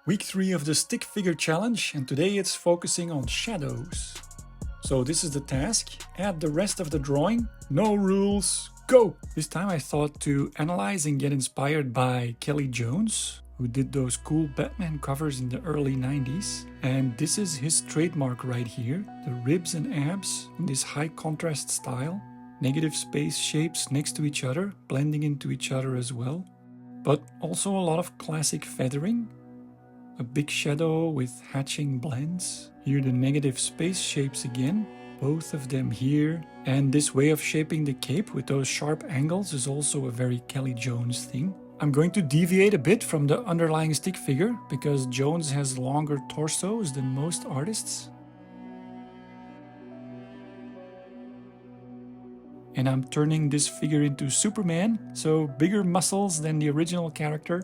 Week 3 of the stick figure challenge, and today it's focusing on shadows. So this is the task: add the rest of the drawing, no rules, go! This time I thought to analyze and get inspired by KELLEY Jones, who did those cool Batman covers in the early 90s. And this is his trademark right here, the ribs and abs in this high contrast style. Negative space shapes next to each other, blending into each other as well. But also a lot of classic feathering. A big shadow with hatching blends. Here the negative space shapes again, both of them here. And this way of shaping the cape with those sharp angles is also a very KELLEY Jones thing. I'm going to deviate a bit from the underlying stick figure because Jones has longer torsos than most artists. And I'm turning this figure into Superman, so bigger muscles than the original character.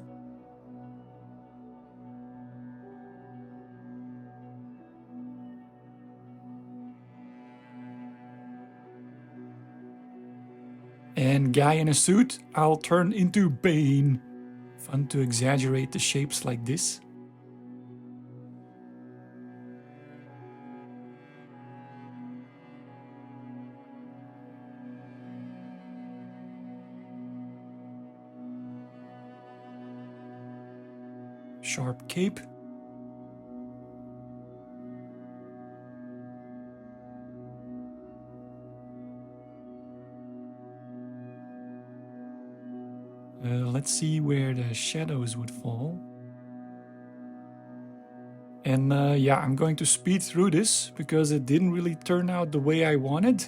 And guy in a suit, I'll turn into Bane. Fun to exaggerate the shapes like this. Sharp cape. Let's see where the shadows would fall. And yeah, I'm going to speed through this because it didn't really turn out the way I wanted.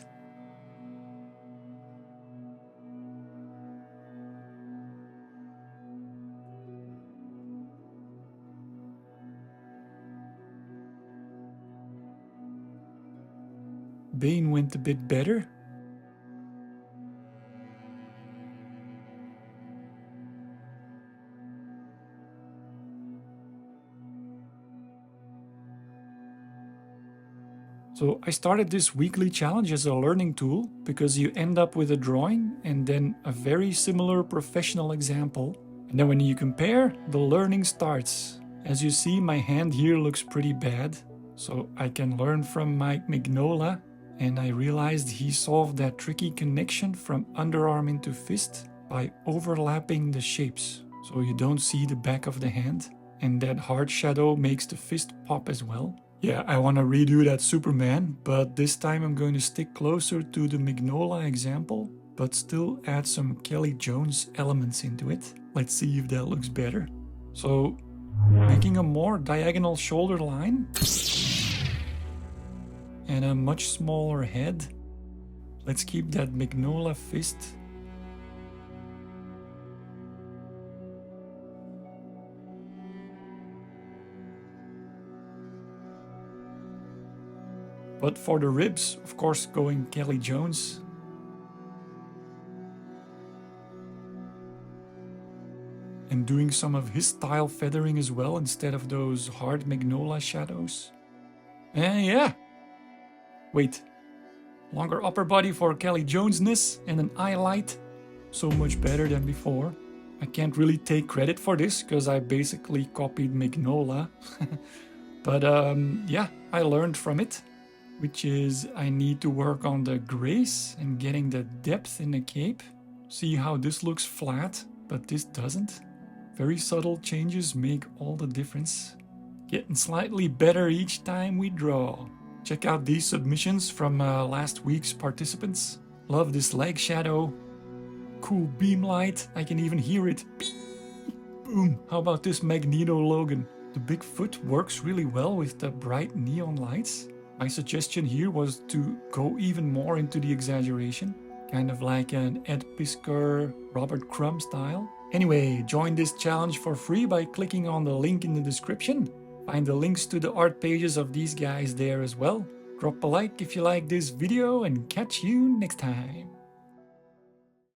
Bane went a bit better. So I started this weekly challenge as a learning tool because you end up with a drawing and then a very similar professional example. And then when you compare, the learning starts. As you see, my hand here looks pretty bad. So I can learn from Mike Mignola, and I realized he solved that tricky connection from underarm into fist by overlapping the shapes. So you don't see the back of the hand, and that hard shadow makes the fist pop as well. Yeah, I want to redo that Superman, but this time I'm going to stick closer to the Mignola example, but still add some KELLEY Jones elements into it. Let's see if that looks better. So, making a more diagonal shoulder line and a much smaller head. Let's keep that Mignola fist. But for the ribs, of course, going KELLEY Jones. And doing some of his style feathering as well instead of those hard Mignola shadows. And yeah. Wait. Longer upper body for KELLEY Jones-ness and an eye light. So much better than before. I can't really take credit for this because I basically copied Mignola. But yeah, I learned from it. Which is I need to work on the grace and getting the depth in the cape. See how this looks flat, but this doesn't. Very subtle changes make all the difference. Getting slightly better each time we draw. Check out these submissions from last week's participants. Love this leg shadow. Cool beam light, I can even hear it. Boom! How about this Magneto Logan? The big foot works really well with the bright neon lights. My suggestion here was to go even more into the exaggeration, kind of like an Ed Piskor, Robert Crumb style. Anyway, join this challenge for free by clicking on the link in the description. Find the links to the art pages of these guys there as well. Drop a like if you like this video and catch you next time.